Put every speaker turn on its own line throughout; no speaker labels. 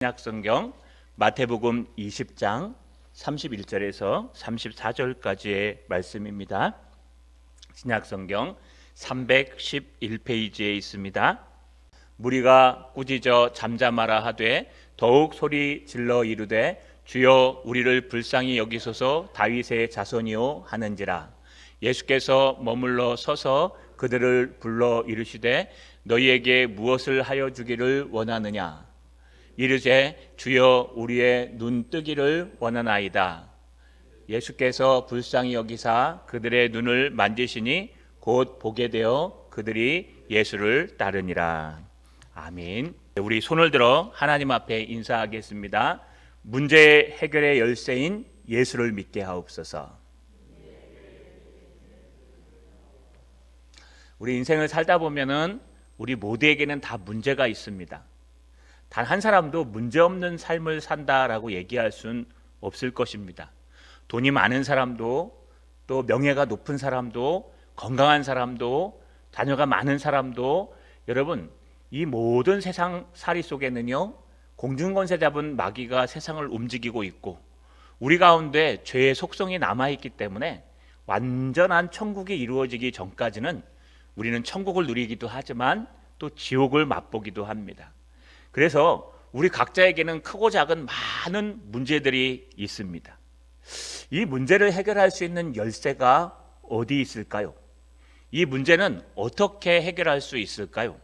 신약성경 마태복음 20장 31절에서 34절까지의 말씀입니다. 신약성경 311페이지에 있습니다. 무리가 꾸짖어 잠잠하라 하되 더욱 소리 질러 이르되 주여 우리를 불쌍히 여기소서 다윗의 자손이요 하는지라. 예수께서 머물러 서서 그들을 불러 이르시되 너희에게 무엇을 하여 주기를 원하느냐. 이르되 주여 우리의 눈 뜨기를 원하나이다. 예수께서 불쌍히 여기사 그들의 눈을 만지시니 곧 보게 되어 그들이 예수를 따르니라. 아멘. 우리 손을 들어 하나님 앞에 인사하겠습니다. 문제 해결의 열쇠인 예수를 믿게 하옵소서. 우리 인생을 살다 보면은 우리 모두에게는 다 문제가 있습니다. 단 한 사람도 문제없는 삶을 산다라고 얘기할 수는 없을 것입니다. 돈이 많은 사람도, 또 명예가 높은 사람도, 건강한 사람도, 자녀가 많은 사람도, 여러분 이 모든 세상살이 속에는요 공중권세 잡은 마귀가 세상을 움직이고 있고, 우리 가운데 죄의 속성이 남아있기 때문에 완전한 천국이 이루어지기 전까지는 우리는 천국을 누리기도 하지만 또 지옥을 맛보기도 합니다. 그래서 우리 각자에게는 크고 작은 많은 문제들이 있습니다. 이 문제를 해결할 수 있는 열쇠가 어디 있을까요? 이 문제는 어떻게 해결할 수 있을까요?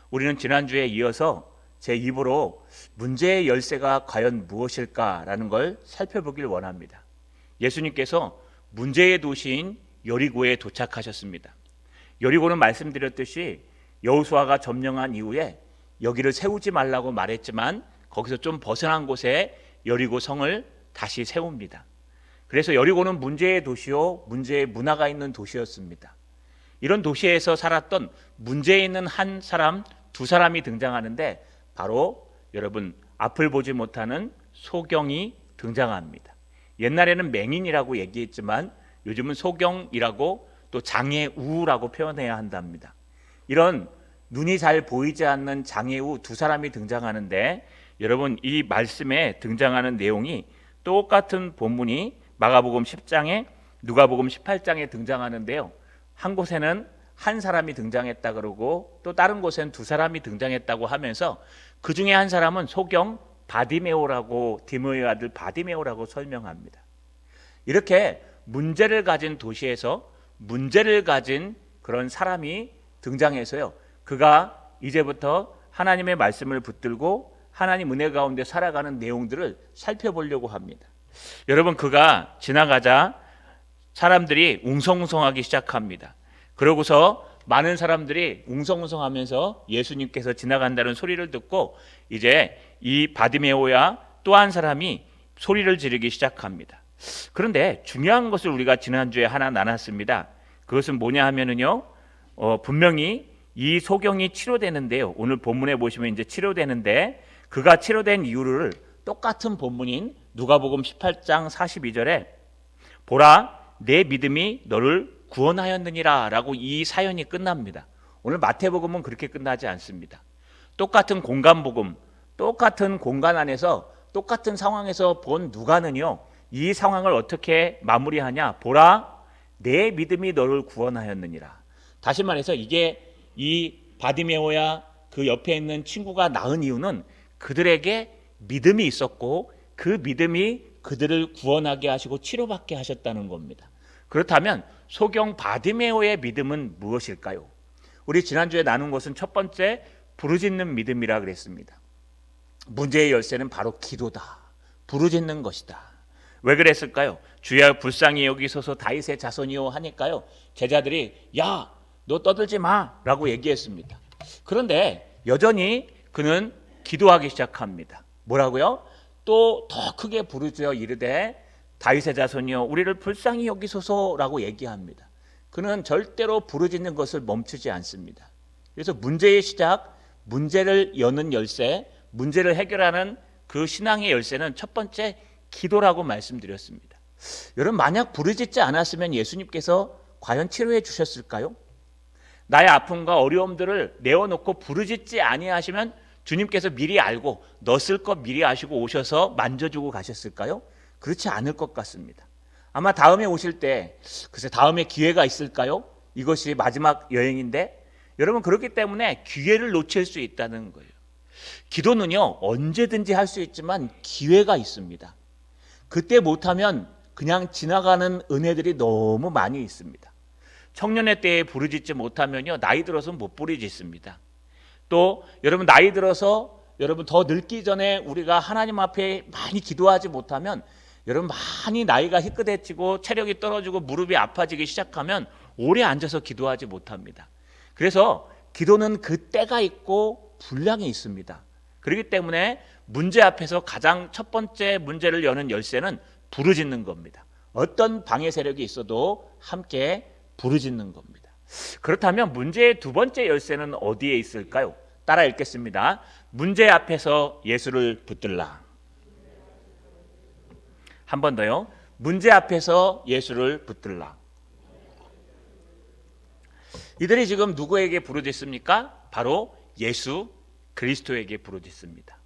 우리는 지난주에 이어서 제 입으로 문제의 열쇠가 과연 무엇일까라는 걸 살펴보길 원합니다. 예수님께서 문제의 도시인 여리고에 도착하셨습니다. 여리고는 말씀드렸듯이 여호수아가 점령한 이후에 여기를 세우지 말라고 말했지만 거기서 좀 벗어난 곳에 여리고 성을 다시 세웁니다. 그래서 여리고는 문제의 도시요, 문제의 문화가 있는 도시였습니다. 이런 도시에서 살았던 문제 있는 한 사람, 두 사람이 등장하는데 바로 여러분 앞을 보지 못하는 소경이 등장합니다. 옛날에는 맹인이라고 얘기했지만 요즘은 소경이라고 또 장애우라고 표현해야 한답니다. 이런 눈이 잘 보이지 않는 장애우 두 사람이 등장하는데, 여러분 이 말씀에 등장하는 내용이 똑같은 본문이 마가복음 10장에 누가복음 18장에 등장하는데요, 한 곳에는 한 사람이 등장했다 그러고 또 다른 곳에는 두 사람이 등장했다고 하면서 그 중에 한 사람은 소경 바디메오라고, 디모의 아들 바디메오라고 설명합니다. 이렇게 문제를 가진 도시에서 문제를 가진 그런 사람이 등장해서요, 그가 이제부터 하나님의 말씀을 붙들고 하나님 은혜 가운데 살아가는 내용들을 살펴보려고 합니다. 여러분, 그가 지나가자 사람들이 웅성웅성하기 시작합니다. 그러고서 많은 사람들이 웅성웅성하면서 예수님께서 지나간다는 소리를 듣고 이제 이 바디메오야 또 한 사람이 소리를 지르기 시작합니다. 그런데 중요한 것을 우리가 지난주에 하나 나눴습니다. 그것은 뭐냐 하면은요, 분명히 이 소경이 치료되는데요, 오늘 본문에 보시면 이제 치료되는데, 그가 치료된 이유를 똑같은 본문인 누가복음 18장 42절에 보라 내 믿음이 너를 구원하였느니라 라고 이 사연이 끝납니다. 오늘 마태복음은 그렇게 끝나지 않습니다. 똑같은 공간복음, 똑같은 공간 안에서 똑같은 상황에서 본 누가는요, 이 상황을 어떻게 마무리하냐, 보라 내 믿음이 너를 구원하였느니라. 다시 말해서 이게 이 바디메오야 그 옆에 있는 친구가 낳은 이유는 그들에게 믿음이 있었고 그 믿음이 그들을 구원하게 하시고 치료받게 하셨다는 겁니다. 그렇다면 소경 바디메오의 믿음은 무엇일까요? 우리 지난주에 나눈 것은 첫 번째 부르짖는 믿음이라 그랬습니다. 문제의 열쇠는 바로 기도다. 부르짖는 것이다. 왜 그랬을까요? 주여 불쌍히 여기소서 다윗의 자손이요 하니까요, 제자들이 야 너 떠들지 마 라고 얘기했습니다. 그런데 여전히 그는 기도하기 시작합니다. 뭐라고요? 또 더 크게 부르짖어 이르되 다윗의 자손이여 우리를 불쌍히 여기소서라고 얘기합니다. 그는 절대로 부르짖는 것을 멈추지 않습니다. 그래서 문제의 시작, 문제를 여는 열쇠, 문제를 해결하는 그 신앙의 열쇠는 첫 번째 기도라고 말씀드렸습니다. 여러분, 만약 부르짖지 않았으면 예수님께서 과연 치료해 주셨을까요? 나의 아픔과 어려움들을 내어놓고 부르짖지 아니하시면 주님께서 미리 알고 너 쓸 것 미리 아시고 오셔서 만져주고 가셨을까요? 그렇지 않을 것 같습니다. 아마 다음에 오실 때 글쎄 다음에 기회가 있을까요? 이것이 마지막 여행인데 여러분 그렇기 때문에 기회를 놓칠 수 있다는 거예요. 기도는요 언제든지 할 수 있지만 기회가 있습니다. 그때 못하면 그냥 지나가는 은혜들이 너무 많이 있습니다. 청년의 때에 부르짖지 못하면요 나이 들어서 못 부르짖습니다. 또 여러분 나이 들어서 여러분 더 늙기 전에 우리가 하나님 앞에 많이 기도하지 못하면 여러분 많이 나이가 희끗해지고 체력이 떨어지고 무릎이 아파지기 시작하면 오래 앉아서 기도하지 못합니다. 그래서 기도는 그 때가 있고 분량이 있습니다. 그렇기 때문에 문제 앞에서 가장 첫 번째 문제를 여는 열쇠는 부르짖는 겁니다. 어떤 방해 세력이 있어도 함께 부르짖는 겁니다. 그렇다면 문제의 두 번째 열쇠는 어디에 있을까요? 따라 읽겠습니다. 문제 앞에서 예수를 붙들라. 한 번 더요. 문제 앞에서 예수를 붙들라. 이들이 지금 누구에게 부르짖습니까? 바로 예수 그리스도에게 부르짖습니다.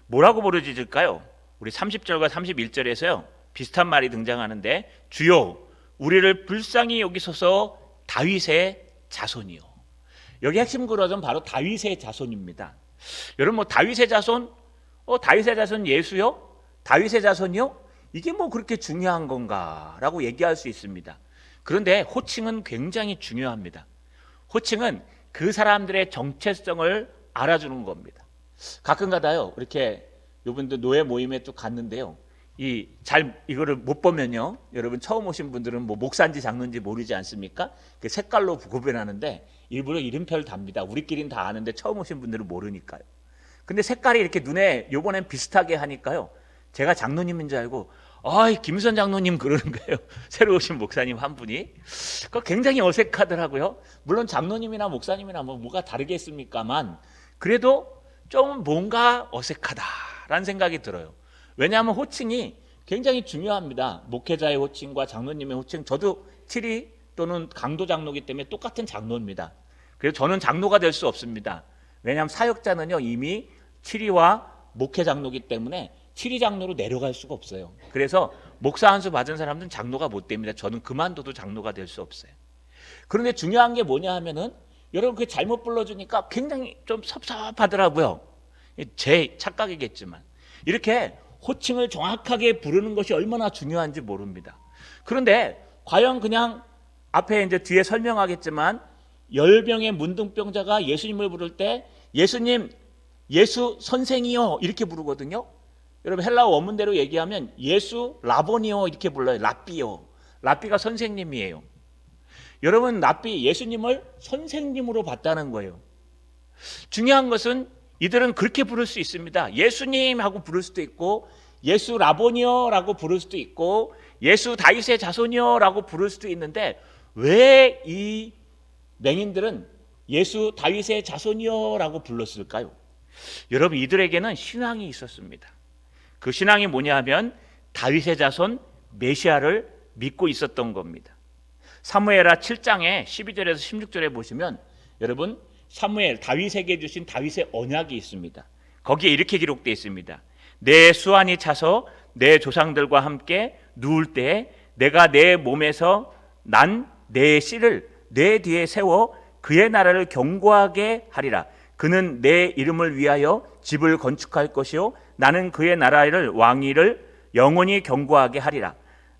뭐라고 부르짖을까요? 우리 30절과 31절에서요. 비슷한 말이 등장하는데 주여 우리를 불쌍히 여기소서 다윗의 자손이요. 여기 핵심 구절은 바로 다윗의 자손입니다. 여러분 뭐 다윗의 자손? 다윗의 자손 예수요? 다윗의 자손이요? 이게 뭐 그렇게 중요한 건가? 라고 얘기할 수 있습니다. 그런데 호칭은 굉장히 중요합니다. 호칭은 그 사람들의 정체성을 알아주는 겁니다. 가끔가다요 이렇게 요분들 노예 모임에 또 갔는데요. 이거를 못 보면요. 여러분 처음 오신 분들은 뭐 목사인지 장로인지 모르지 않습니까? 그 색깔로 구분하는데 일부러 이름표를 답니다. 우리끼리는 다 아는데 처음 오신 분들은 모르니까요. 근데 색깔이 이렇게 눈에 요번엔 비슷하게 하니까요. 제가 장로님인 줄 알고 김선 장로님 그러는 거예요. 새로 오신 목사님 한 분이. 그거 굉장히 어색하더라고요. 물론 장로님이나 목사님이나 뭐가 다르겠습니까만 그래도 좀 뭔가 어색하다라는 생각이 들어요. 왜냐하면 호칭이 굉장히 중요합니다. 목회자의 호칭과 장로님의 호칭. 저도 7위 또는 강도 장로이기 때문에 똑같은 장로입니다. 그래서 저는 장로가 될 수 없습니다. 왜냐하면 사역자는요 이미 7위와 목회 장로이기 때문에 7위 장로로 내려갈 수가 없어요. 그래서 목사 한 수 받은 사람들은 장로가 못 됩니다. 저는 그만둬도 장로가 될 수 없어요. 그런데 중요한 게 뭐냐 하면은 여러분 그 잘못 불러주니까 굉장히 좀 섭섭하더라고요. 제 착각이겠지만 이렇게 호칭을 정확하게 부르는 것이 얼마나 중요한지 모릅니다. 그런데 과연 그냥 앞에 이제 뒤에 설명하겠지만 10명의 문둥병자가 예수님을 부를 때 예수님 예수 선생이요 이렇게 부르거든요. 여러분 헬라어 원문대로 얘기하면 예수 라보니오 이렇게 불러요. 랍비요. 랍비가 선생님이에요. 여러분 랍비 예수님을 선생님으로 봤다는 거예요. 중요한 것은 이들은 그렇게 부를 수 있습니다. 예수님 하고 부를 수도 있고 예수 라보니오라고 부를 수도 있고 예수 다윗의 자손이요라고 부를 수도 있는데 왜 이 맹인들은 예수 다윗의 자손이요라고 불렀을까요? 여러분 이들에게는 신앙이 있었습니다. 그 신앙이 뭐냐 하면 다윗의 자손 메시아를 믿고 있었던 겁니다. 사무엘하 7장에 12절에서 16절에 보시면 여러분 사무엘 다윗에게 주신 다윗의 언약이 있습니다. 거기에 이렇게 기록되어 있습니다. 내 수완이 차서 내 조상들과 함께 누울 때에 내가 내 몸에서 난 내 씨를 내 뒤에 세워 그의 나라를 견고하게 하리라. 그는 내 이름을 위하여 집을 건축할 것이요 나는 그의 나라를 왕위를 영원히 견고하게 하리라.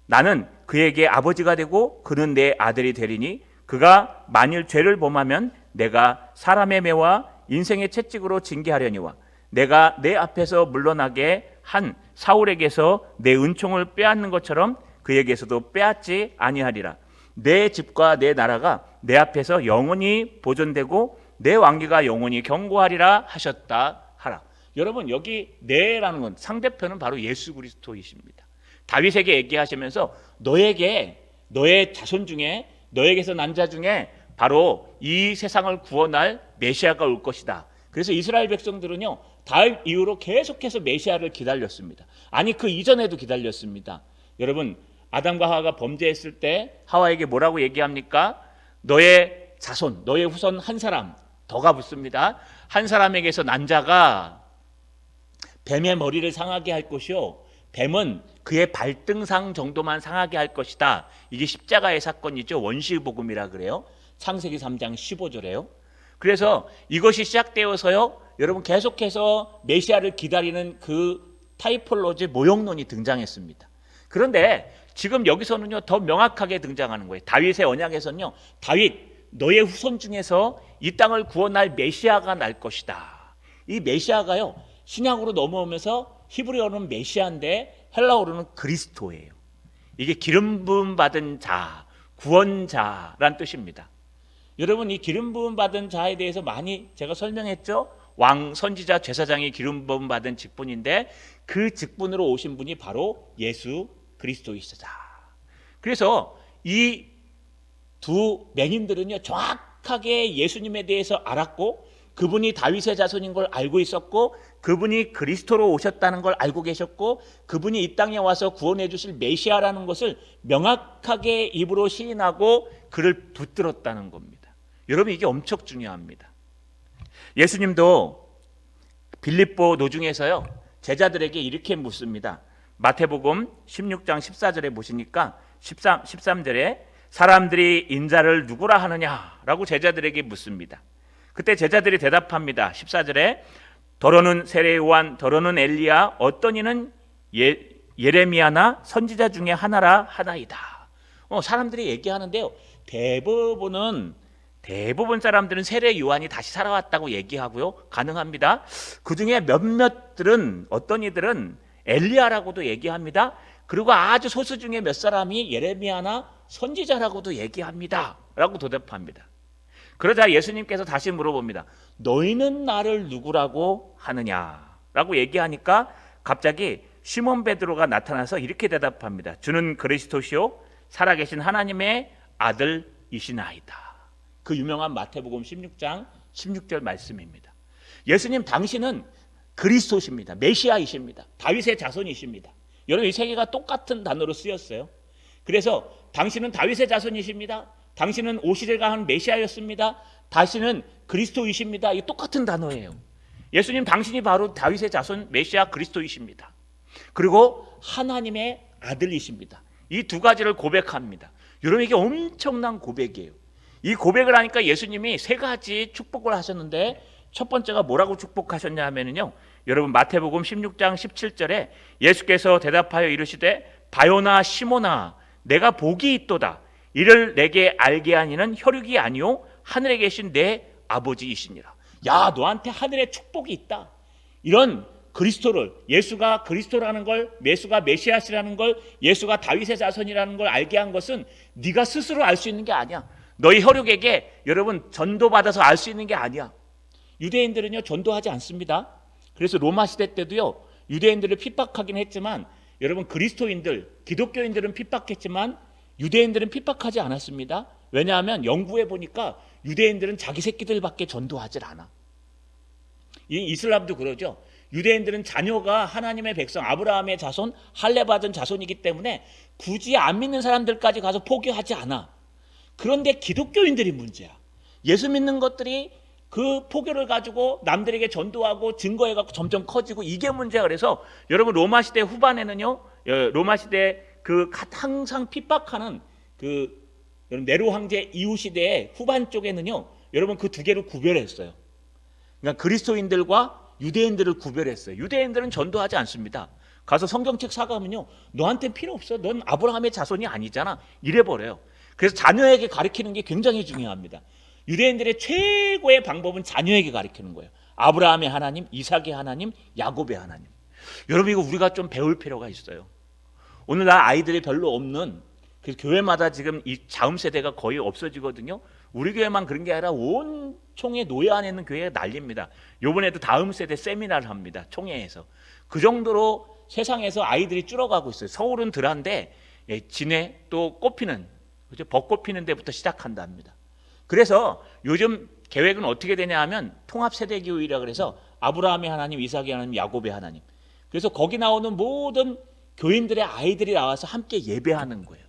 나는 그에게 아버지가 되고 그는 내 아들이 되리니 그가 만일 죄를 범하면 내가 사람의 매와 인생의 채찍으로 징계하려니와 내가 내 앞에서 물러나게 한 사울에게서 내 은총을 빼앗는 것처럼 그에게서도 빼앗지 아니하리라. 내 집과 내 나라가 내 앞에서 영원히 보존되고 내 왕기가 영원히 견고하리라 하셨다 하라. 여러분 여기 내라는 건 상대편은 바로 예수 그리스도이십니다. 다윗에게 얘기하시면서 너에게 너의 자손 중에 너에게서 난 자 중에 바로 이 세상을 구원할 메시아가 올 것이다. 그래서 이스라엘 백성들은요 다윗 이후로 계속해서 메시아를 기다렸습니다. 아니 그 이전에도 기다렸습니다. 여러분 아담과 하와가 범죄했을 때 하와에게 뭐라고 얘기합니까? 너의 자손, 너의 후손 한 사람 더가 붙습니다. 한 사람에게서 난 자가 뱀의 머리를 상하게 할 것이요 뱀은 그의 발등상 정도만 상하게 할 것이다. 이게 십자가의 사건이죠. 원시복음이라 그래요. 창세기 3장 15절에요. 그래서 이것이 시작되어서요, 여러분 계속해서 메시아를 기다리는 그 타이폴로지 모형론이 등장했습니다. 그런데 지금 여기서는요 더 명확하게 등장하는 거예요. 다윗의 언약에서는요, 다윗 너의 후손 중에서 이 땅을 구원할 메시아가 날 것이다. 이 메시아가요 신약으로 넘어오면서 히브리어는 메시아인데 헬라어로는 그리스도예요. 이게 기름 부음 받은 자, 구원자란 뜻입니다. 여러분 이 기름 부음 받은 자에 대해서 많이 제가 설명했죠. 왕, 선지자, 제사장이 기름 부음 받은 직분인데 그 직분으로 오신 분이 바로 예수 그리스도이시다. 그래서 이 두 맹인들은요 정확하게 예수님에 대해서 알았고 그분이 다윗의 자손인 걸 알고 있었고 그분이 그리스도로 오셨다는 걸 알고 계셨고 그분이 이 땅에 와서 구원해 주실 메시아라는 것을 명확하게 입으로 시인하고 그를 붙들었다는 겁니다. 여러분 이게 엄청 중요합니다. 예수님도 빌립보 노중에서요 제자들에게 이렇게 묻습니다. 마태복음 16장 14절에 보시니까 13절에 사람들이 인자를 누구라 하느냐라고 제자들에게 묻습니다. 그때 제자들이 대답합니다. 14절에 더러는 세례 요한, 더러는 엘리야, 어떤 이는 예레미야나 선지자 중에 하나라 하나이다. 사람들이 얘기하는데요. 대부분 사람들은 세례 요한이 다시 살아왔다고 얘기하고요. 가능합니다. 그 중에 몇몇들은 어떤 이들은 엘리야라고도 얘기합니다. 그리고 아주 소수 중에 몇 사람이 예레미야나 선지자라고도 얘기합니다. 라고 대답합니다. 그러자 예수님께서 다시 물어봅니다. 너희는 나를 누구라고 하느냐? 라고 얘기하니까 갑자기 시몬 베드로가 나타나서 이렇게 대답합니다. 주는 그리스도시요 살아계신 하나님의 아들이시나이다. 그 유명한 마태복음 16장 16절 말씀입니다. 예수님 당신은 그리스도십니다. 메시아이십니다. 다윗의 자손이십니다. 여러분 이 세 개가 똑같은 단어로 쓰였어요. 그래서 당신은 다윗의 자손이십니다. 당신은 오시리가 한 메시아였습니다. 다시는 그리스도이십니다. 이 똑같은 단어예요. 예수님 당신이 바로 다윗의 자손 메시아 그리스도이십니다. 그리고 하나님의 아들이십니다. 이 두 가지를 고백합니다. 여러분 이게 엄청난 고백이에요. 이 고백을 하니까 예수님이 세 가지 축복을 하셨는데 첫 번째가 뭐라고 축복하셨냐 하면요, 여러분 마태복음 16장 17절에 예수께서 대답하여 이르시되 바요나 시몬아 내가 복이 있도다. 이를 내게 알게 하니는 혈육이 아니요 하늘에 계신 내 아버지이시니라. 야 너한테 하늘에 축복이 있다. 이런 그리스도를, 예수가 그리스도라는 걸, 예수가 메시아시라는 걸, 예수가 다윗의 자손이라는 걸 알게 한 것은 네가 스스로 알 수 있는 게 아니야. 너희 혈육에게 여러분 전도받아서 알 수 있는 게 아니야. 유대인들은요 전도하지 않습니다. 그래서 로마 시대 때도요 유대인들을 핍박하긴 했지만 여러분 그리스도인들, 기독교인들은 핍박했지만 유대인들은 핍박하지 않았습니다. 왜냐하면 연구해 보니까 유대인들은 자기 새끼들밖에 전도하질 않아. 이 이슬람도 그러죠. 유대인들은 자녀가 하나님의 백성 아브라함의 자손, 할례 받은 자손이기 때문에 굳이 안 믿는 사람들까지 가서 포교하지 않아. 그런데 기독교인들이 문제야. 예수 믿는 것들이 그 포교를 가지고 남들에게 전도하고 증거해갖고 점점 커지고 이게 문제야. 그래서 여러분 로마 시대 후반에는요, 로마 시대 그 항상 핍박하는 그 네로 황제 이후 시대의 후반 쪽에는요, 여러분 그 두 개를 구별했어요. 그러니까 그리스도인들과 유대인들을 구별했어요. 유대인들은 전도하지 않습니다. 가서 성경책 사가면요, 너한테 필요 없어. 넌 아브라함의 자손이 아니잖아. 이래버려요. 그래서 자녀에게 가르치는 게 굉장히 중요합니다. 유대인들의 최고의 방법은 자녀에게 가르치는 거예요. 아브라함의 하나님, 이삭의 하나님, 야곱의 하나님. 여러분 이거 우리가 좀 배울 필요가 있어요. 오늘날 아이들이 별로 없는, 그래서 교회마다 지금 이 자음 세대가 거의 없어지거든요. 우리 교회만 그런 게 아니라 온 총회 노예 안에 있는 교회가 난립니다. 이번에도 다음 세대 세미나를 합니다. 총회에서. 그 정도로 세상에서 아이들이 줄어가고 있어요. 서울은 덜한데 진해 또 꽃피는, 그죠? 벚꽃 피는 데부터 시작한답니다. 그래서 요즘 계획은 어떻게 되냐 하면 통합세대교회라 그래서 아브라함의 하나님, 이삭의 하나님, 야곱의 하나님. 그래서 거기 나오는 모든 교인들의 아이들이 나와서 함께 예배하는 거예요.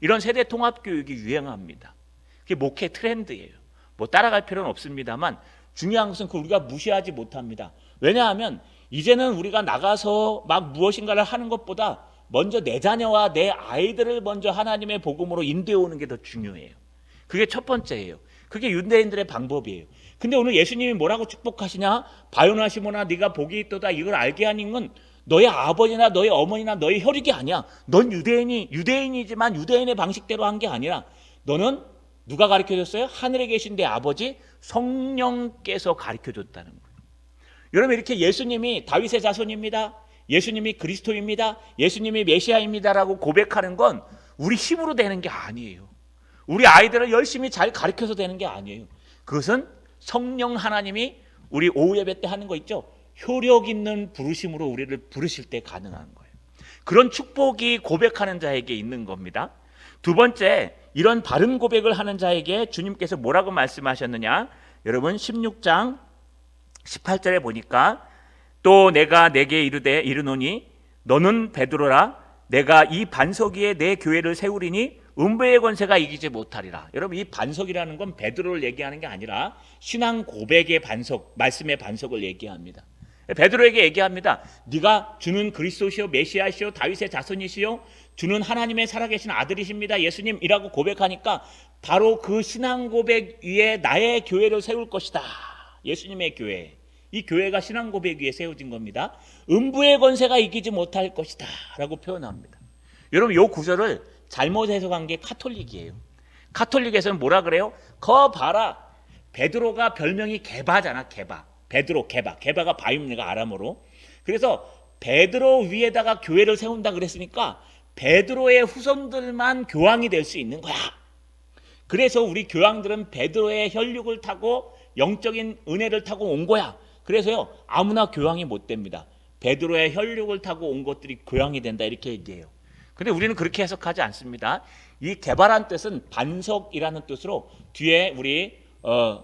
이런 세대 통합 교육이 유행합니다. 그게 목회 트렌드예요. 뭐 따라갈 필요는 없습니다만 중요한 것은 그 우리가 무시하지 못합니다. 왜냐하면 이제는 우리가 나가서 막 무엇인가를 하는 것보다 먼저 내 자녀와 내 아이들을 먼저 하나님의 복음으로 인도해 오는 게 더 중요해요. 그게 첫 번째예요. 그게 유대인들의 방법이에요. 근데 오늘 예수님이 뭐라고 축복하시냐? 바요나 시몬아 네가 복이 있도다. 이걸 알게 하는 건 너의 아버지나 너의 어머니나 너의 혈육이 아니야. 넌 유대인이지만 유대인의 방식대로 한 게 아니라 너는 누가 가르쳐줬어요? 하늘에 계신 내 아버지 성령께서 가르쳐줬다는 거예요. 여러분 이렇게 예수님이 다윗의 자손입니다. 예수님이 그리스도입니다. 예수님이 메시아입니다라고 고백하는 건 우리 힘으로 되는 게 아니에요. 우리 아이들을 열심히 잘 가르쳐서 되는 게 아니에요. 그것은 성령 하나님이 우리 오후 예배 때 하는 거 있죠. 효력 있는 부르심으로 우리를 부르실 때 가능한 거예요. 그런 축복이 고백하는 자에게 있는 겁니다. 두 번째, 이런 바른 고백을 하는 자에게 주님께서 뭐라고 말씀하셨느냐? 여러분 16장 18절에 보니까 또 내가 내게 이르노니 너는 베드로라 내가 이 반석 위에 내 교회를 세우리니 음부의 권세가 이기지 못하리라. 여러분 이 반석이라는 건 베드로를 얘기하는 게 아니라 신앙 고백의 반석, 말씀의 반석을 얘기합니다. 베드로에게 얘기합니다. 네가 주는 그리스도시요 메시아시요 다윗의 자손이시요 주는 하나님의 살아계신 아들이십니다. 예수님이라고 고백하니까 바로 그 신앙 고백 위에 나의 교회를 세울 것이다. 예수님의 교회. 이 교회가 신앙 고백 위에 세워진 겁니다. 음부의 권세가 이기지 못할 것이다 라고 표현합니다. 여러분 이 구절을 잘못 해석한 게 카톨릭이에요. 카톨릭에서는 뭐라 그래요? 거 봐라. 베드로가 별명이 게바잖아. 게바. 베드로 게바. 게바가 바입니다. 아람어로. 그래서 베드로 위에다가 교회를 세운다 그랬으니까 베드로의 후손들만 교황이 될 수 있는 거야. 그래서 우리 교황들은 베드로의 혈육을 타고 영적인 은혜를 타고 온 거야. 그래서요 아무나 교황이 못 됩니다. 베드로의 혈육을 타고 온 것들이 교황이 된다 이렇게 얘기해요. 근데 우리는 그렇게 해석하지 않습니다. 이 개발한 뜻은 반석이라는 뜻으로 뒤에 우리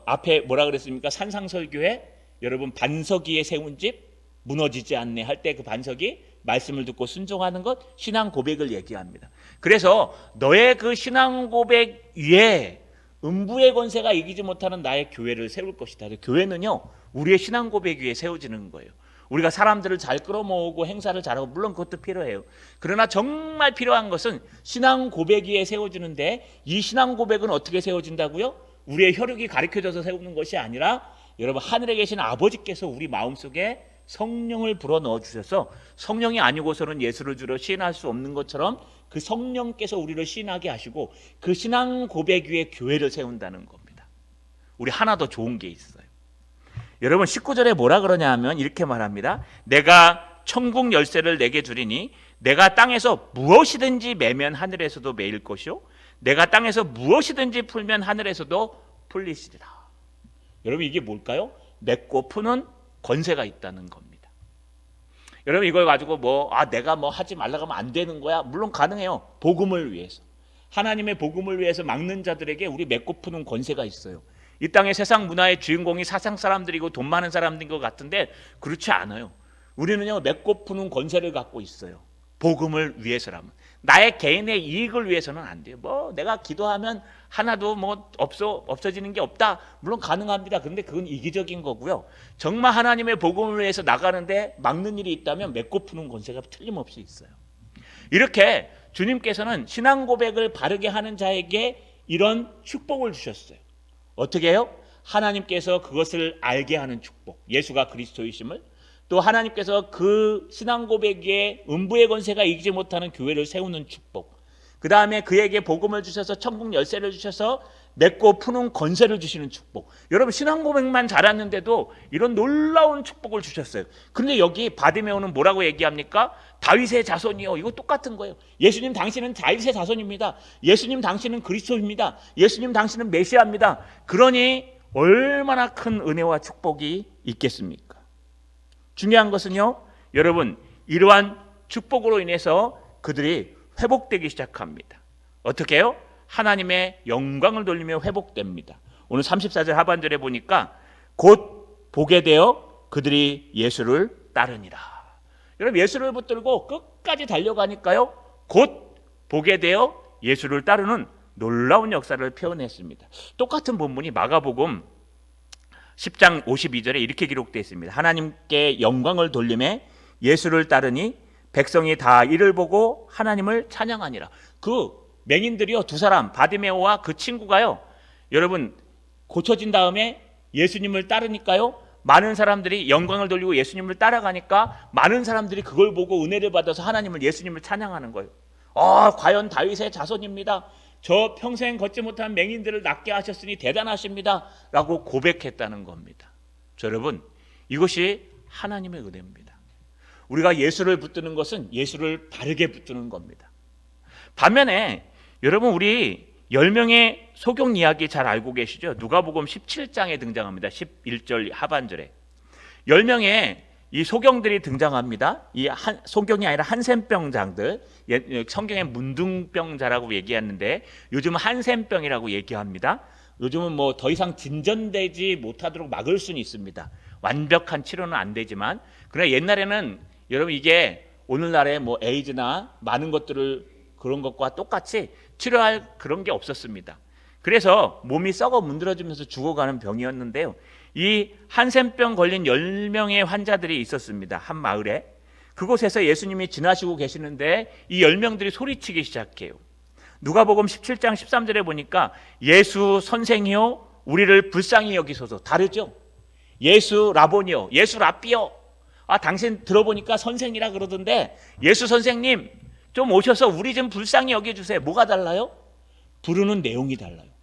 앞에 뭐라 그랬습니까? 산상설교회 여러분 반석 위에 세운 집 무너지지 않네 할 때 그 반석이 말씀을 듣고 순종하는 것 신앙 고백을 얘기합니다. 그래서 너의 그 신앙 고백 위에 음부의 권세가 이기지 못하는 나의 교회를 세울 것이다. 교회는요 우리의 신앙 고백 위에 세워지는 거예요. 우리가 사람들을 잘 끌어모으고 행사를 잘하고 물론 그것도 필요해요. 그러나 정말 필요한 것은 신앙 고백 위에 세워지는데 이 신앙 고백은 어떻게 세워진다고요? 우리의 혈육이 가르쳐져서 세우는 것이 아니라 여러분 하늘에 계신 아버지께서 우리 마음속에 성령을 불어넣어 주셔서 성령이 아니고서는 예수를 주로 시인할 수 없는 것처럼 그 성령께서 우리를 시인하게 하시고 그 신앙 고백 위에 교회를 세운다는 겁니다. 우리 하나 더 좋은 게 있어요. 여러분 19절에 뭐라 그러냐 하면 이렇게 말합니다. 내가 천국 열쇠를 내게 주리니 내가 땅에서 무엇이든지 매면 하늘에서도 매일 것이요 내가 땅에서 무엇이든지 풀면 하늘에서도 풀리시리라. 여러분 이게 뭘까요? 맺고 푸는 권세가 있다는 겁니다. 여러분 이걸 가지고 내가 하지 말라고 하면 안 되는 거야? 물론 가능해요. 복음을 위해서. 하나님의 복음을 위해서 막는 자들에게 우리 맺고 푸는 권세가 있어요. 이 땅의 세상 문화의 주인공이 사상 사람들이고 돈 많은 사람들인 것 같은데 그렇지 않아요. 우리는요 맺고 푸는 권세를 갖고 있어요. 복음을 위해서라면. 나의 개인의 이익을 위해서는 안 돼요. 내가 기도하면 하나도 없어지는 게 없다. 물론 가능합니다. 그런데 그건 이기적인 거고요. 정말 하나님의 복음을 위해서 나가는데 막는 일이 있다면 맺고 푸는 권세가 틀림없이 있어요. 이렇게 주님께서는 신앙 고백을 바르게 하는 자에게 이런 축복을 주셨어요. 어떻게 해요? 하나님께서 그것을 알게 하는 축복. 예수가 그리스도이심을 또 하나님께서 그 신앙 고백에 음부의 권세가 이기지 못하는 교회를 세우는 축복. 그 다음에 그에게 복음을 주셔서 천국 열쇠를 주셔서 맺고 푸는 권세를 주시는 축복. 여러분 신앙 고백만 잘했는데도 이런 놀라운 축복을 주셨어요. 그런데 여기 바디메오는 뭐라고 얘기합니까? 다윗의 자손이요. 이거 똑같은 거예요. 예수님 당신은 다윗의 자손입니다. 예수님 당신은 그리스도입니다. 예수님 당신은 메시아입니다. 그러니 얼마나 큰 은혜와 축복이 있겠습니까? 중요한 것은요, 여러분 이러한 축복으로 인해서 그들이 회복되기 시작합니다. 어떻게 해요? 하나님의 영광을 돌리며 회복됩니다. 오늘 34절 하반절에 보니까 곧 보게 되어 그들이 예수를 따르니라. 여러분 예수를 붙들고 끝까지 달려가니까요, 곧 보게 되어 예수를 따르는 놀라운 역사를 표현했습니다. 똑같은 본문이 마가복음 10장 52절에 이렇게 기록되어 있습니다. 하나님께 영광을 돌림에 예수를 따르니 백성이 다 이를 보고 하나님을 찬양하니라. 그 맹인들이요, 두 사람, 바디메오와 그 친구가요, 여러분 고쳐진 다음에 예수님을 따르니까요, 많은 사람들이 영광을 돌리고 예수님을 따라가니까 많은 사람들이 그걸 보고 은혜를 받아서 하나님을, 예수님을 찬양하는 거예요. 과연 다윗의 자손입니다. 저 평생 걷지 못한 맹인들을 낫게 하셨으니 대단하십니다 라고 고백했다는 겁니다. 여러분, 이것이 하나님의 은혜입니다. 우리가 예수를 붙드는 것은 예수를 바르게 붙드는 겁니다. 반면에 여러분, 우리 10명의 소경 이야기 잘 알고 계시죠? 누가복음 17장에 등장합니다. 11절 하반절에 10명의 이 소경들이 등장합니다. 이 소경이 아니라 한센병자들, 성경에 문둥병자라고 얘기하는데 요즘은 한센병이라고 얘기합니다. 요즘은 뭐 더 이상 진전되지 못하도록 막을 수는 있습니다. 완벽한 치료는 안 되지만, 그러나 옛날에는 여러분 이게 오늘날의 뭐 에이즈나 많은 것들을 그런 것과 똑같이 치료할 그런 게 없었습니다. 그래서 몸이 썩어 문드러지면서 죽어가는 병이었는데요. 이 한센병 걸린 10명의 환자들이 있었습니다. 한 마을에. 그곳에서 예수님이 지나시고 계시는데 이 10명들이 소리치기 시작해요. 누가복음 17장 13절에 보니까 예수 선생이요 우리를 불쌍히 여기소서. 다르죠? 예수 라보니요, 예수 랍비요. 당신 들어보니까 선생이라 그러던데 예수 선생님 좀 오셔서 우리 좀 불쌍히 여겨주세요. 뭐가 달라요? 부르는 내용이 달라요.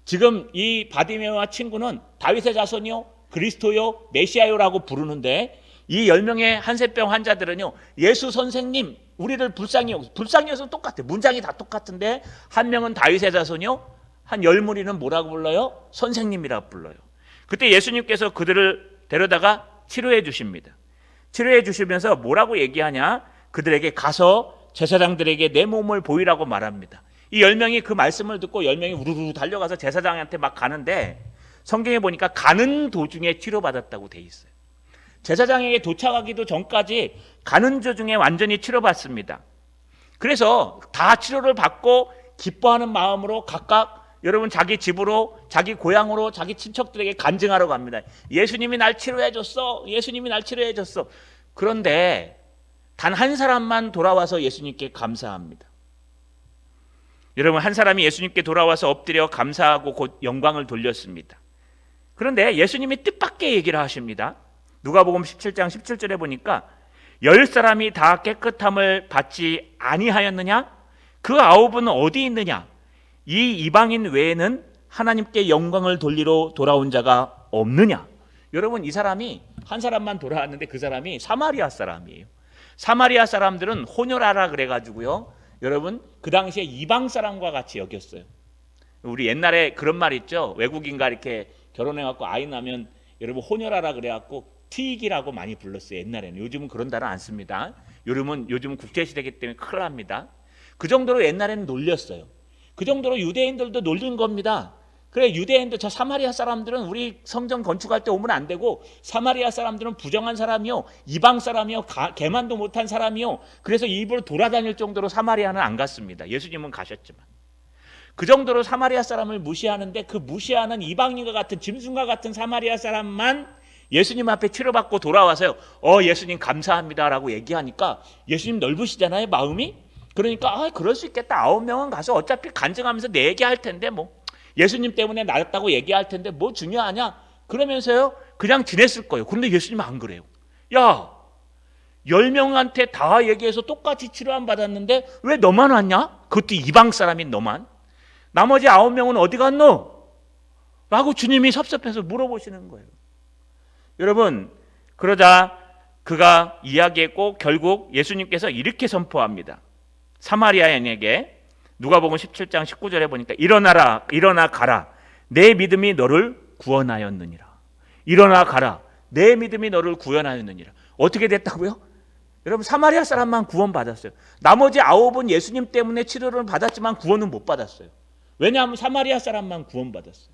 지금 이 바디메오와 친구는 다윗의 자손이요, 그리스도요, 메시아요라고 부르는데 이 10명의 한센병 환자들은요, 예수 선생님 우리를 불쌍히 여기서 똑같아요. 문장이 다 똑같은데 한 명은 다윗의 자손이요, 한 10무리는 뭐라고 불러요? 선생님이라고 불러요. 그때 예수님께서 그들을 데려다가 치료해 주십니다. 치료해 주시면서 뭐라고 얘기하냐? 그들에게 가서 제사장들에게 내 몸을 보이라고 말합니다. 이 10명이 그 말씀을 듣고 10명이 우르르 달려가서 제사장한테 막 가는데 성경에 보니까 가는 도중에 치료받았다고 돼 있어요. 제사장에게 도착하기도 전까지 가는 도중에 완전히 치료받습니다. 그래서 다 치료를 받고 기뻐하는 마음으로 각각 여러분 자기 집으로, 자기 고향으로, 자기 친척들에게 간증하러 갑니다. 예수님이 날 치료해 줬어. 예수님이 날 치료해 줬어. 그런데 단 한 사람만 돌아와서 예수님께 감사합니다. 여러분, 한 사람이 예수님께 돌아와서 엎드려 감사하고 곧 영광을 돌렸습니다. 그런데 예수님이 뜻밖의 얘기를 하십니다. 누가복음 17장 17절에 보니까 10사람이 다 깨끗함을 받지 아니하였느냐? 그 9은 어디 있느냐? 이 이방인 외에는 하나님께 영광을 돌리러 돌아온 자가 없느냐? 여러분, 이 사람이 한 사람만 돌아왔는데 그 사람이 사마리아 사람이에요. 사마리아 사람들은 혼혈하라 그래가지고요, 여러분 그 당시에 이방 사람과 같이 여겼어요. 우리 옛날에 그런 말 있죠. 외국인과 이렇게 결혼해갖고 아이 나면 여러분 혼혈하라 그래갖고 트익이라고 많이 불렀어요. 옛날에는. 요즘은 그런 단어 안 씁니다. 요즘은 국제시대이기 때문에 큰일 납니다. 그 정도로 옛날에는 놀렸어요. 그 정도로 유대인들도 놀린 겁니다. 그래, 유대인들, 저 사마리아 사람들은 우리 성전 건축할 때 오면 안 되고, 사마리아 사람들은 부정한 사람이요, 이방 사람이요, 개만도 못한 사람이요. 그래서 입으로 돌아다닐 정도로 사마리아는 안 갔습니다. 예수님은 가셨지만. 그 정도로 사마리아 사람을 무시하는데 그 무시하는 이방인과 같은 짐승과 같은 사마리아 사람만 예수님 앞에 치료받고 돌아와서요, 예수님 감사합니다라고 얘기하니까 예수님 넓으시잖아요, 마음이. 그러니까 그럴 수 있겠다. 9명은 가서 어차피 간증하면서 내 얘기할 텐데 뭐 예수님 때문에 나았다고 얘기할 텐데 뭐 중요하냐? 그러면서요 그냥 지냈을 거예요. 그런데 예수님은 안 그래요. 야, 10명한테 다 얘기해서 똑같이 치료 안 받았는데 왜 너만 왔냐? 그것도 이방 사람인 너만. 나머지 9명은 어디 갔노? 라고 주님이 섭섭해서 물어보시는 거예요. 여러분, 그러자 그가 이야기했고 결국 예수님께서 이렇게 선포합니다. 사마리아인에게 누가복음 17장 19절에 보니까 일어나 가라. 내 믿음이 너를 구원하였느니라. 일어나 가라. 내 믿음이 너를 구원하였느니라. 어떻게 됐다고요? 여러분, 사마리아 사람만 구원받았어요. 나머지 9은 예수님 때문에 치료를 받았지만 구원은 못 받았어요. 왜냐하면 사마리아 사람만 구원받았어요.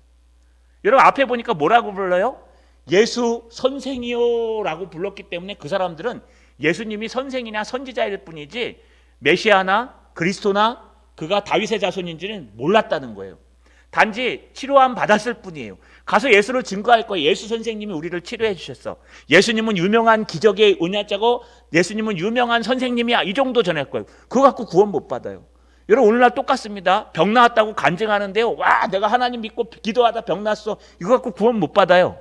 여러분, 앞에 보니까 뭐라고 불러요? 예수 선생이요 라고 불렀기 때문에 그 사람들은 예수님이 선생이나 선지자일 뿐이지 메시아나 그리스도나 그가 다윗의 자손인지는 몰랐다는 거예요. 단지 치료함 받았을 뿐이에요. 가서 예수를 증거할 거예요. 예수 선생님이 우리를 치료해 주셨어. 예수님은 유명한 기적의 은혜자고 예수님은 유명한 선생님이야. 이 정도 전할 거예요. 그거 갖고 구원 못 받아요. 여러분 오늘날 똑같습니다. 병 나았다고 간증하는데요. 와, 내가 하나님 믿고 기도하다 병 났어. 이거 갖고 구원 못 받아요.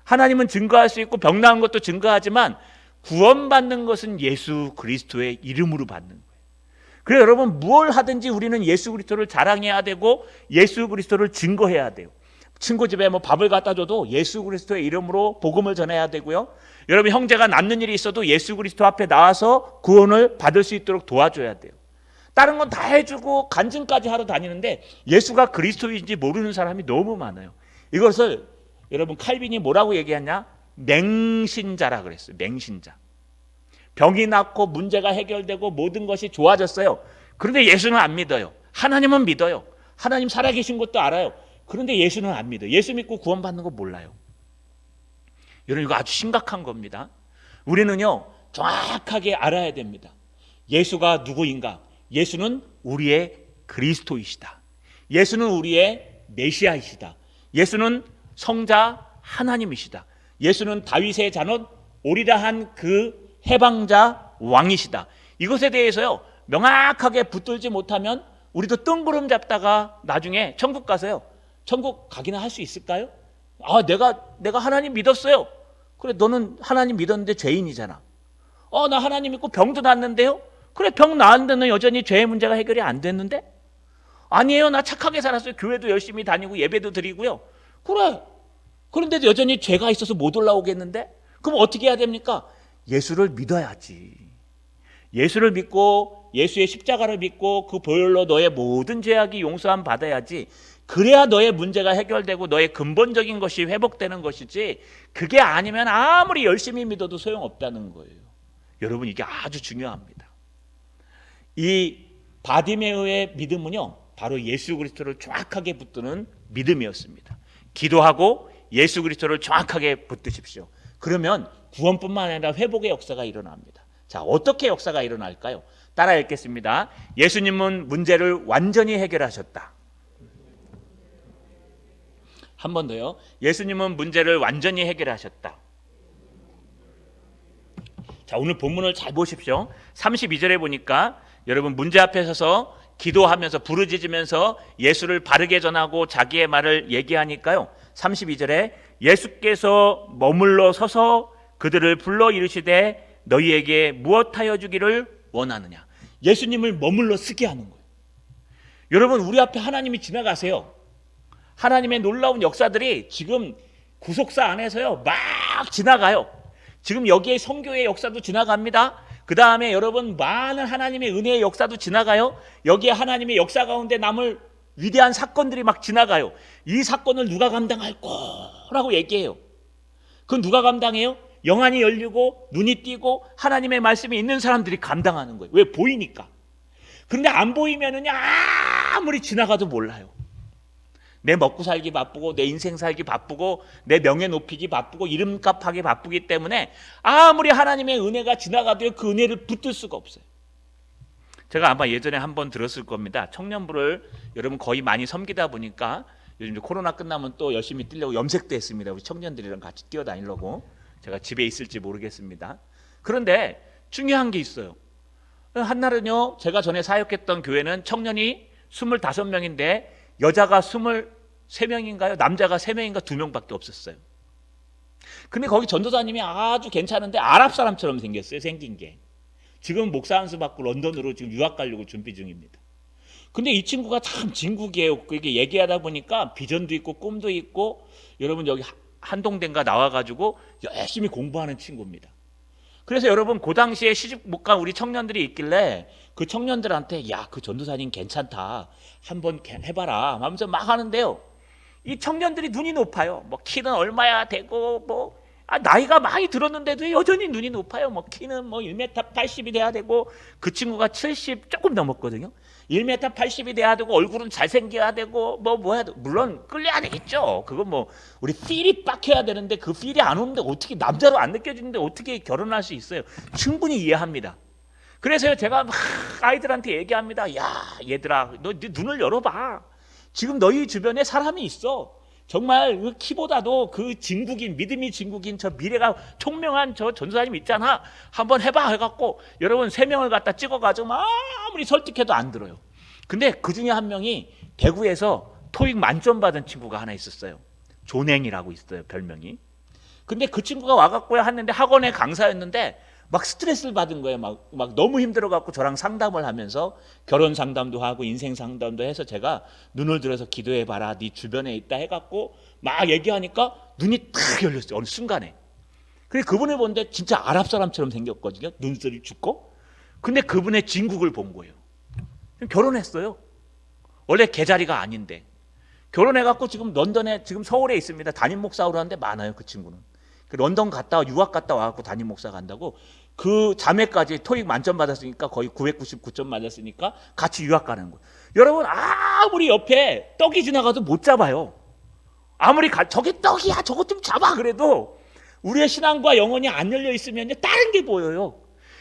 하나님은 증거할 수 있고 병 나은 것도 증거하지만 구원받는 것은 예수 그리스도의 이름으로 받는 거예요. 그래서 여러분 무엇을 하든지 우리는 예수 그리스도를 자랑해야 되고 예수 그리스도를 증거해야 돼요. 친구 집에 뭐 밥을 갖다 줘도 예수 그리스도의 이름으로 복음을 전해야 되고요. 여러분 형제가 낳는 일이 있어도 예수 그리스도 앞에 나와서 구원을 받을 수 있도록 도와줘야 돼요. 다른 건 다 해주고 간증까지 하러 다니는데 예수가 그리스도인지 모르는 사람이 너무 많아요. 이것을 여러분 칼빈이 뭐라고 얘기하냐? 맹신자라 그랬어요. 맹신자. 병이 낫고 문제가 해결되고 모든 것이 좋아졌어요. 그런데 예수는 안 믿어요. 하나님은 믿어요. 하나님 살아계신 것도 알아요. 그런데 예수는 안 믿어요. 예수 믿고 구원받는 거 몰라요. 여러분 이거 아주 심각한 겁니다. 우리는요 정확하게 알아야 됩니다. 예수가 누구인가? 예수는 우리의 그리스도이시다. 예수는 우리의 메시아이시다. 예수는 성자 하나님이시다. 예수는 다윗의 자손 오리라 한 그 해방자 왕이시다. 이것에 대해서요 명확하게 붙들지 못하면 우리도 뜬구름 잡다가 나중에 천국 가서요 천국 가기는 할 수 있을까요? 아, 내가 하나님 믿었어요. 그래, 너는 하나님 믿었는데 죄인이잖아. 나 하나님 믿고 병도 났는데요. 그래, 병 나았는데는 여전히 죄의 문제가 해결이 안 됐는데? 아니에요, 나 착하게 살았어요. 교회도 열심히 다니고 예배도 드리고요. 그래, 그런데도 여전히 죄가 있어서 못 올라오겠는데? 그럼 어떻게 해야 됩니까? 예수를 믿어야지. 예수를 믿고 예수의 십자가를 믿고 그 보혈로 너의 모든 죄악이 용서함 받아야지. 그래야 너의 문제가 해결되고 너의 근본적인 것이 회복되는 것이지, 그게 아니면 아무리 열심히 믿어도 소용없다는 거예요. 여러분 이게 아주 중요합니다. 이 바디메오의 믿음은요 바로 예수 그리스도를 정확하게 붙드는 믿음이었습니다. 기도하고 예수 그리스도를 정확하게 붙드십시오. 그러면 구원뿐만 아니라 회복의 역사가 일어납니다. 자, 어떻게 역사가 일어날까요? 따라 읽겠습니다. 예수님은 문제를 완전히 해결하셨다. 한 번 더요. 예수님은 문제를 완전히 해결하셨다. 자, 오늘 본문을 잘 보십시오. 32절에 보니까 여러분 문제 앞에 서서 기도하면서 부르짖으면서 예수를 바르게 전하고 자기의 말을 얘기하니까요. 32절에 예수께서 머물러 서서 그들을 불러 이르시되 너희에게 무엇하여 주기를 원하느냐. 예수님을 머물러 쓰게 하는 거예요. 여러분 우리 앞에 하나님이 지나가세요. 하나님의 놀라운 역사들이 지금 구속사 안에서요 막 지나가요. 지금 여기에 선교의 역사도 지나갑니다. 그 다음에 여러분 많은 하나님의 은혜의 역사도 지나가요. 여기에 하나님의 역사 가운데 남을 위대한 사건들이 막 지나가요. 이 사건을 누가 감당할 거라고 얘기해요. 그건 누가 감당해요? 영안이 열리고 눈이 띄고 하나님의 말씀이 있는 사람들이 감당하는 거예요. 왜? 보이니까. 그런데 안 보이면은 아무리 지나가도 몰라요. 내 먹고 살기 바쁘고 내 인생 살기 바쁘고 내 명예 높이기 바쁘고 이름값 하기 바쁘기 때문에 아무리 하나님의 은혜가 지나가도 그 은혜를 붙들 수가 없어요. 제가 아마 예전에 한번 들었을 겁니다. 청년부를 여러분 거의 많이 섬기다 보니까 요즘 코로나 끝나면 또 열심히 뛰려고 염색도 했습니다. 우리 청년들이랑 같이 뛰어다니려고. 제가 집에 있을지 모르겠습니다. 그런데 중요한 게 있어요. 한날은요 제가 전에 사역했던 교회는 청년이 25명인데 여자가 23명인가요? 남자가 3명인가 2명밖에 없었어요. 근데 거기 전도사님이 아주 괜찮은데 아랍 사람처럼 생겼어요. 생긴 게. 지금 목사 한 수 받고 런던으로 지금 유학 가려고 준비 중입니다. 근데 이 친구가 참 진국이에요. 그게 얘기하다 보니까 비전도 있고 꿈도 있고 여러분 여기 한동대인가 나와가지고 열심히 공부하는 친구입니다. 그래서 여러분 그 당시에 시집 못 간 우리 청년들이 있길래 그 청년들한테 야, 그 전도사님 괜찮다. 한번 해봐라 하면서 막 하는데요. 이 청년들이 눈이 높아요. 뭐 키는 얼마야 되고 뭐 나이가 많이 들었는데도 여전히 눈이 높아요. 뭐 키는 뭐 1m 80이 돼야 되고 그 친구가 70 조금 넘었거든요. 1m 80이 돼야 되고 얼굴은 잘생겨야 되고 뭐 해야 되고 물론 끌려야 되겠죠. 그건 뭐 우리 필이 빡혀야 되는데 그 필이 안 오는데 어떻게 남자로 안 느껴지는데 어떻게 결혼할 수 있어요. 충분히 이해합니다. 그래서 제가 막 아이들한테 얘기합니다. 야 얘들아 너 네 눈을 열어봐. 지금 너희 주변에 사람이 있어. 정말 그 키보다도 그 진국인, 믿음이 진국인 저 미래가 총명한 저 전도사님 있잖아. 한번 해봐 해갖고 여러분 3명을 갖다 찍어가지고 아무리 설득해도 안 들어요. 근데 그 중에 한 명이 대구에서 토익 만점 받은 친구가 하나 있었어요. 존행이라고 있어요, 별명이. 근데 그 친구가 와갖고야 하는데 학원의 강사였는데 막 스트레스를 받은 거예요. 막 너무 힘들어갖고 저랑 상담을 하면서 결혼 상담도 하고 인생 상담도 해서 제가 눈을 들어서 기도해봐라. 네 주변에 있다 해갖고 막 얘기하니까 눈이 탁 열렸어요. 어느 순간에. 그래 그분을 보는데 진짜 아랍 사람처럼 생겼거든요. 눈썹이 춥고. 근데 그분의 진국을 본 거예요. 결혼했어요. 원래 계자리가 아닌데. 결혼해갖고 지금 런던에 지금 서울에 있습니다. 담임 목사로 하는데 많아요. 그 친구는. 런던 갔다 유학 갔다 와갖고 담임 목사 간다고 그 자매까지 토익 만점 받았으니까 거의 999점 맞았으니까 같이 유학 가는 거예요. 여러분 아무리 옆에 떡이 지나가도 못 잡아요. 아무리 저게 떡이야 저것 좀 잡아 그래도 우리의 신앙과 영혼이 안 열려 있으면요 다른 게 보여요.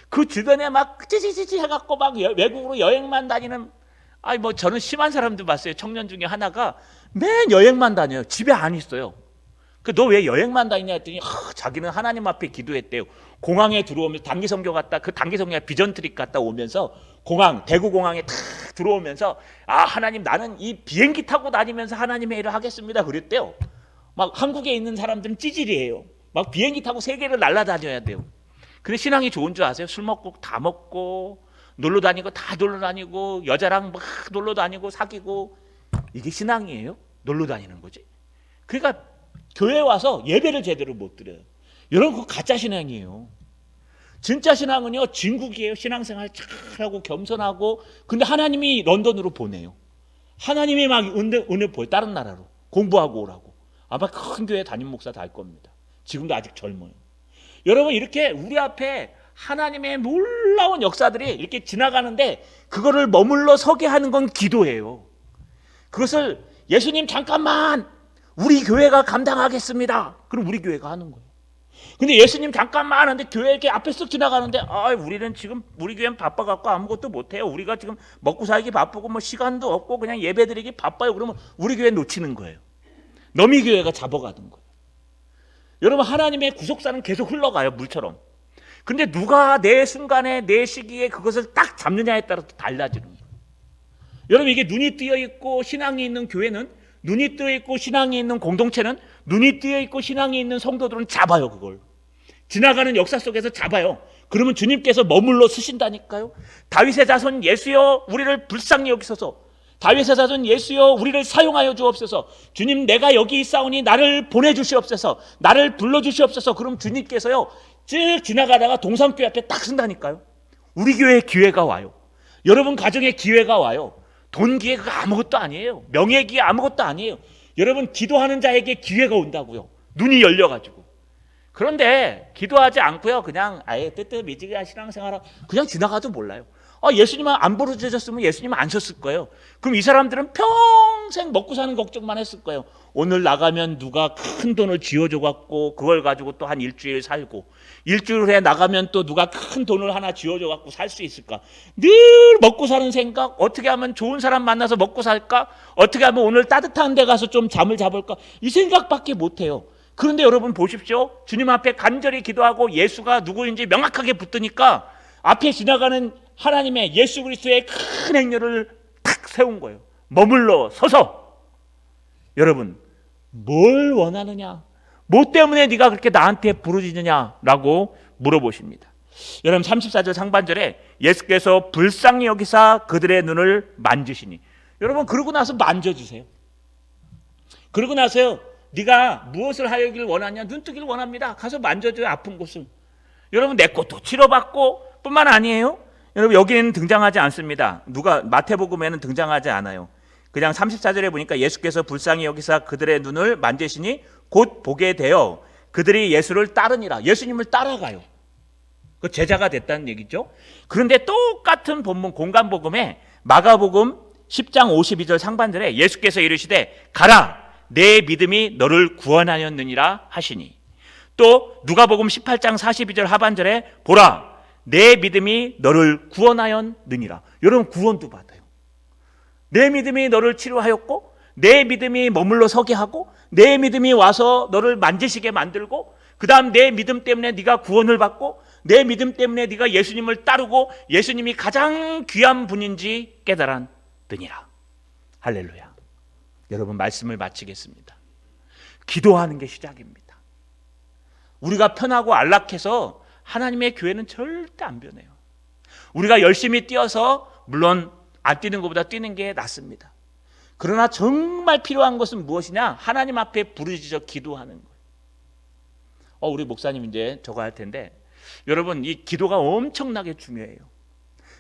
그 주변에 막 찌찌찌찌 해갖고 막 외국으로 여행만 다니는 뭐 저는 심한 사람도 봤어요. 청년 중에 하나가 맨 여행만 다녀요. 집에 안 있어요. 너 왜 여행만 다니냐 했더니 자기는 하나님 앞에 기도했대요. 공항에 들어오면서 단기 선교 갔다 그 단기 선교가 비전 트립 갔다 오면서 대구 공항에 탁 들어오면서 하나님 나는 이 비행기 타고 다니면서 하나님의 일을 하겠습니다 그랬대요. 막 한국에 있는 사람들은 찌질이에요. 막 비행기 타고 세계를 날아다녀야 돼요. 근데 신앙이 좋은 줄 아세요? 술 먹고 다 먹고 놀러 다니고 다 놀러 다니고 여자랑 막 놀러 다니고 사귀고 이게 신앙이에요? 놀러 다니는 거지. 그러니까 교회 와서 예배를 제대로 못 드려요. 여러분 그거 가짜 신앙이에요. 진짜 신앙은요 진국이에요. 신앙생활 잘하고 겸손하고 근데 하나님이 런던으로 보내요. 하나님이 막 은혜 보여 다른 나라로 공부하고 오라고. 아마 큰 교회 담임 목사 다 할 겁니다. 지금도 아직 젊어요. 여러분 이렇게 우리 앞에 하나님의 놀라운 역사들이 이렇게 지나가는데 그거를 머물러 서게 하는 건 기도예요. 그것을 예수님 잠깐만 우리 교회가 감당하겠습니다. 그럼 우리 교회가 하는 거예요. 근데 예수님 잠깐만 하는데 교회 이렇게 앞에 쓱 지나가는데 우리는 지금 우리 교회는 바빠갖고 아무것도 못해요. 우리가 지금 먹고 살기 바쁘고 뭐 시간도 없고 그냥 예배드리기 바빠요. 그러면 우리 교회 놓치는 거예요. 너미 교회가 잡아가는 거예요. 여러분 하나님의 구속사는 계속 흘러가요. 물처럼. 근데 누가 내 순간에 내 시기에 그것을 딱 잡느냐에 따라서 달라지는 거예요. 여러분 이게 눈이 뜨여 있고 신앙이 있는 교회는 눈이 뜨여 있고 신앙이 있는 공동체는 눈이 뜨여 있고 신앙이 있는 성도들은 잡아요. 그걸 지나가는 역사 속에서 잡아요. 그러면 주님께서 머물러 쓰신다니까요. 다윗의 자손 예수여 우리를 불쌍히 여기소서. 다윗의 자손 예수여 우리를 사용하여 주옵소서. 주님 내가 여기 있사오니 나를 보내주시옵소서. 나를 불러주시옵소서. 그럼 주님께서요 쭉 지나가다가 동산교회 앞에 딱 쓴다니까요. 우리 교회에 기회가 와요. 여러분 가정에 기회가 와요. 돈 기회가 아무것도 아니에요. 명예 기회 아무것도 아니에요. 여러분 기도하는 자에게 기회가 온다고요. 눈이 열려가지고. 그런데 기도하지 않고요. 그냥 아예 뜨뜻미지근한 신앙생활하고 그냥 지나가도 몰라요. 예수님은 안 부르짖었으면 예수님은 안 섰을 거예요. 그럼 이 사람들은 평생 먹고 사는 걱정만 했을 거예요. 오늘 나가면 누가 큰 돈을 쥐어줘갖고 그걸 가지고 또 한 일주일 살고 일주일 후에 나가면 또 누가 큰 돈을 하나 쥐어줘갖고 살 수 있을까. 늘 먹고 사는 생각. 어떻게 하면 좋은 사람 만나서 먹고 살까. 어떻게 하면 오늘 따뜻한 데 가서 좀 잠을 잡을까. 이 생각밖에 못해요. 그런데 여러분 보십시오. 주님 앞에 간절히 기도하고 예수가 누구인지 명확하게 붙으니까 앞에 지나가는 하나님의 예수 그리스도의 큰 행렬을 탁 세운 거예요. 머물러 서서. 여러분 뭘 원하느냐, 뭐 때문에 네가 그렇게 나한테 부르짖느냐라고 물어보십니다. 여러분 34절 상반절에 예수께서 불쌍히 여기사 그들의 눈을 만지시니. 여러분 그러고 나서 만져주세요. 그러고 나서요 네가 무엇을 하기를 원하냐. 눈뜨기를 원합니다. 가서 만져줘요. 아픈 곳을. 여러분 내 것도 치료받고 뿐만 아니에요. 여러분 여기는 등장하지 않습니다. 마태복음에는 등장하지 않아요. 그냥 34절에 보니까 예수께서 불쌍히 여기사 그들의 눈을 만지시니 곧 보게 되어 그들이 예수를 따르니라. 예수님을 따라가요. 그 제자가 됐다는 얘기죠. 그런데 똑같은 본문 공간복음에 마가복음 10장 52절 상반절에 예수께서 이르시되 가라 내 믿음이 너를 구원하였느니라 하시니. 또 누가복음 18장 42절 하반절에 보라 내 믿음이 너를 구원하였느니라. 여러분 구원도 받아요. 내 믿음이 너를 치료하였고 내 믿음이 머물러 서게 하고 내 믿음이 와서 너를 만지시게 만들고 그 다음 내 믿음 때문에 네가 구원을 받고 내 믿음 때문에 네가 예수님을 따르고 예수님이 가장 귀한 분인지 깨달았느니라. 할렐루야. 여러분, 말씀을 마치겠습니다. 기도하는 게 시작입니다. 우리가 편하고 안락해서 하나님의 교회는 절대 안 변해요. 우리가 열심히 뛰어서 물론 안 뛰는 것보다 뛰는 게 낫습니다. 그러나 정말 필요한 것은 무엇이냐? 하나님 앞에 부르짖어 기도하는 거예요. 우리 목사님 이제 저거 할 텐데, 여러분, 이 기도가 엄청나게 중요해요.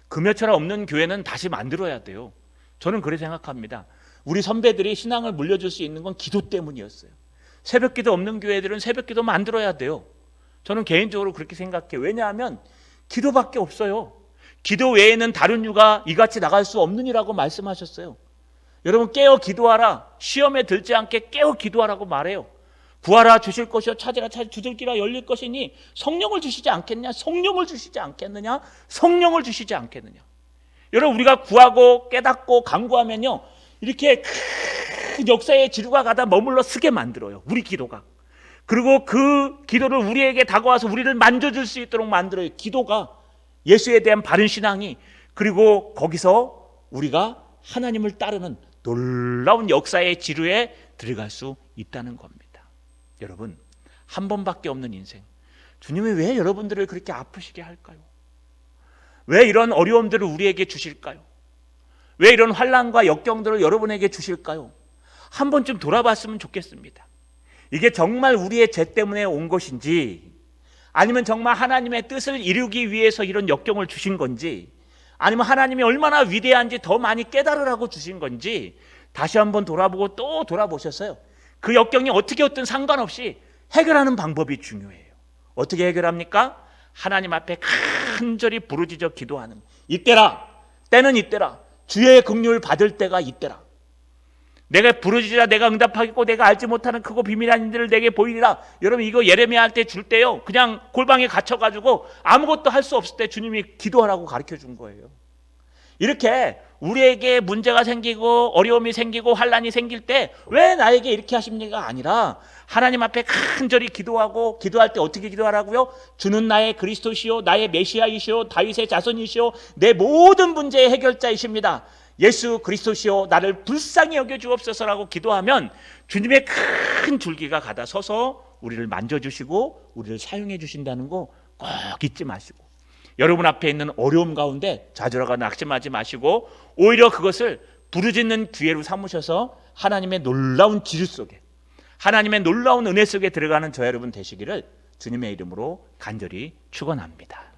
금요철 없는 교회는 다시 만들어야 돼요. 저는 그렇게 생각합니다. 우리 선배들이 신앙을 물려줄 수 있는 건 기도 때문이었어요. 새벽기도 없는 교회들은 새벽기도 만들어야 돼요. 저는 개인적으로 그렇게 생각해요. 왜냐하면 기도밖에 없어요. 기도 외에는 다른 유가 이같이 나갈 수 없느니라고 말씀하셨어요. 여러분, 깨어 기도하라. 시험에 들지 않게 깨어 기도하라고 말해요. 구하라 주실 것이요, 찾으라 두들기라 열릴 것이니 성령을 주시지 않겠냐? 성령을 주시지 않겠느냐? 성령을 주시지 않겠느냐? 여러분, 우리가 구하고 깨닫고 간구하면요, 이렇게 큰 역사의 지류가 가다 머물러 쓰게 만들어요, 우리 기도가. 그리고 그 기도를 우리에게 다가와서 우리를 만져줄 수 있도록 만들어요. 기도가, 예수에 대한 바른 신앙이. 그리고 거기서 우리가 하나님을 따르는 놀라운 역사의 지류에 들어갈 수 있다는 겁니다. 여러분, 한 번밖에 없는 인생, 주님이 왜 여러분들을 그렇게 아프시게 할까요? 왜 이런 어려움들을 우리에게 주실까요? 왜 이런 환난과 역경들을 여러분에게 주실까요? 한 번쯤 돌아봤으면 좋겠습니다. 이게 정말 우리의 죄 때문에 온 것인지, 아니면 정말 하나님의 뜻을 이루기 위해서 이런 역경을 주신 건지, 아니면 하나님이 얼마나 위대한지 더 많이 깨달으라고 주신 건지 다시 한번 돌아보고 또 돌아보셨어요. 그 역경이 어떻게 어떤 상관없이 해결하는 방법이 중요해요. 어떻게 해결합니까? 하나님 앞에 간절히 부르짖어 기도하는. 이때라, 때는 이때라. 주의 긍휼을 받을 때가 이때라. 내가 부르짖으라 내가 응답하겠고 내가 알지 못하는 크고 비밀한 일을 내게 보이리라. 여러분, 이거 예레미야 할 때 줄 때요, 그냥 골방에 갇혀가지고 아무것도 할 수 없을 때 주님이 기도하라고 가르쳐 준 거예요. 이렇게 우리에게 문제가 생기고 어려움이 생기고 환난이 생길 때 왜 나에게 이렇게 하십니까? 아니라 하나님 앞에 간절히 기도하고, 기도할 때 어떻게 기도하라고요? 주는 나의 그리스도시요 나의 메시아이시요 다윗의 자손이시요 내 모든 문제의 해결자이십니다. 예수 그리스도시요 나를 불쌍히 여겨 주옵소서라고 기도하면 주님의 큰 줄기가 가다 서서 우리를 만져주시고 우리를 사용해 주신다는 거 꼭 잊지 마시고, 여러분 앞에 있는 어려움 가운데 좌절하거나 낙심하지 마시고 오히려 그것을 부르짖는 기회로 삼으셔서 하나님의 놀라운 지류 속에, 하나님의 놀라운 은혜 속에 들어가는 저 여러분 되시기를 주님의 이름으로 간절히 축원합니다.